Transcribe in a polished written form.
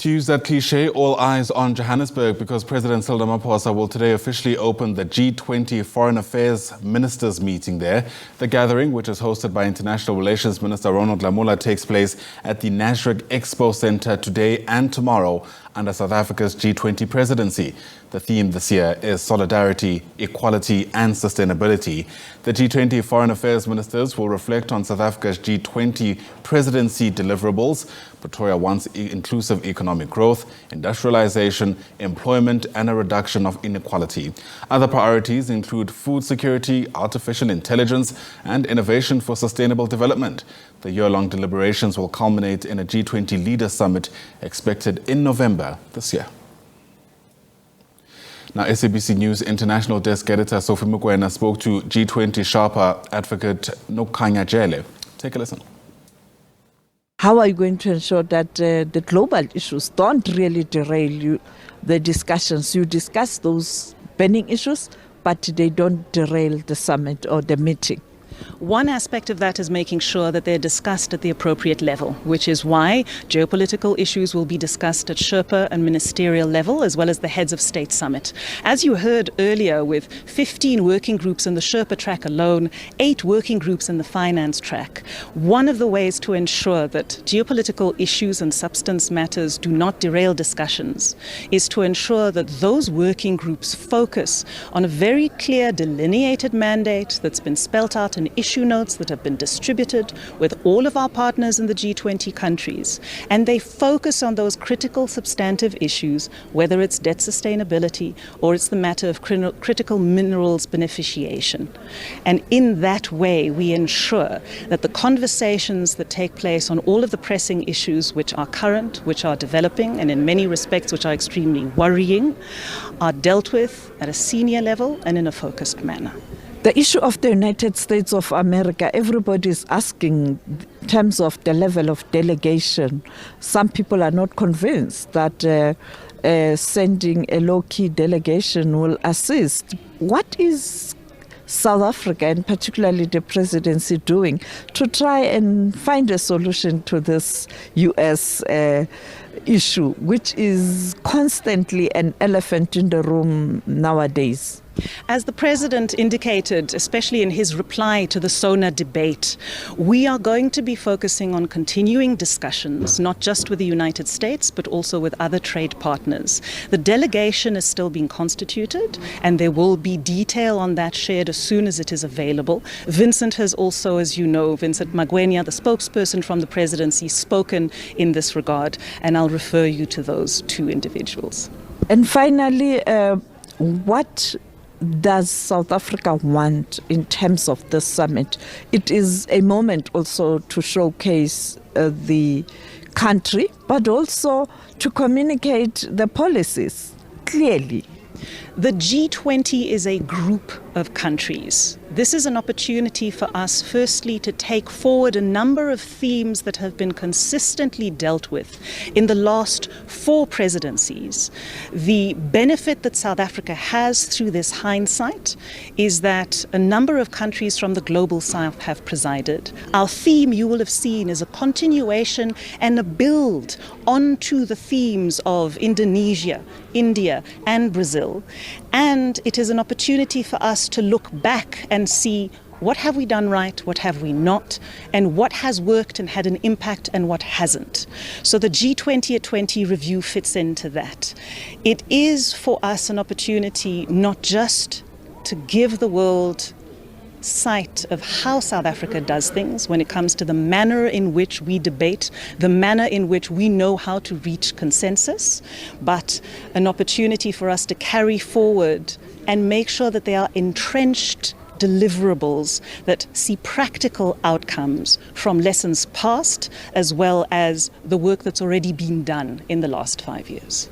To use that cliche, all eyes on Johannesburg because President Cyril Ramaphosa will today officially open the G20 Foreign Affairs Ministers meeting there. The gathering, which is hosted by International Relations Minister Ronald Lamola, takes place at the Nasrec Expo Centre today and tomorrow under South Africa's G20 presidency. The theme this year is solidarity, equality and sustainability. The G20 Foreign Affairs Ministers will reflect on South Africa's G20 presidency deliverables. Pretoria wants inclusive economic growth, industrialisation, employment and a reduction of inequality. Other priorities include food security, artificial intelligence and innovation for sustainable development. The year-long deliberations will culminate in a G20 Leaders Summit expected in November this year. Now, SABC News International Desk Editor Sophie Mokoena spoke to G20 Sherpa advocate Nokukhanya Jele. Take a listen. How are you going to ensure that the global issues don't really derail the discussions? You discuss those burning issues, but they don't derail the summit or the meeting. One aspect of that is making sure that they're discussed at the appropriate level, which is why geopolitical issues will be discussed at Sherpa and ministerial level, as well as the Heads of State Summit. As you heard earlier, with 15 working groups in the Sherpa track alone, 8 working groups in the finance track, one of the ways to ensure that geopolitical issues and substance matters do not derail discussions is to ensure that those working groups focus on a very clear delineated mandate that's been spelt out in issue notes that have been distributed with all of our partners in the G20 countries, and they focus on those critical substantive issues, whether it's debt sustainability or it's the matter of critical minerals beneficiation. And in that way, we ensure that the conversations that take place on all of the pressing issues which are current, which are developing, and in many respects which are extremely worrying, are dealt with at a senior level and in a focused manner. The issue of the United States of America, everybody is asking in terms of the level of delegation. Some people are not convinced that sending a low-key delegation will assist. What is South Africa, and particularly the presidency, doing to try and find a solution to this U.S. issue, which is constantly an elephant in the room nowadays? As the President indicated, especially in his reply to the SONA debate, we are going to be focusing on continuing discussions, not just with the United States, but also with other trade partners. The delegation is still being constituted, and there will be detail on that shared as soon as it is available. Vincent has also, as you know, Vincent Mokoena, the spokesperson from the presidency, spoken in this regard, and I'll refer you to those 2 individuals. And finally, what does South Africa want in terms of the summit? It is a moment also to showcase the country, but also to communicate the policies clearly. The G20 is a group of countries. This is an opportunity for us, firstly, to take forward a number of themes that have been consistently dealt with in the last 4 presidencies. The benefit that South Africa has through this hindsight is that a number of countries from the global south have presided. Our theme, you will have seen, is a continuation and a build onto the themes of Indonesia, India and Brazil. And it is an opportunity for us to look back and see what have we done right, what have we not, and what has worked and had an impact and what hasn't. So the G20 at 20 review fits into that. It is for us an opportunity not just to give the world sight of how South Africa does things when it comes to the manner in which we debate, the manner in which we know how to reach consensus, but an opportunity for us to carry forward and make sure that they are entrenched deliverables that see practical outcomes from lessons past, as well as the work that's already been done in the last 5 years.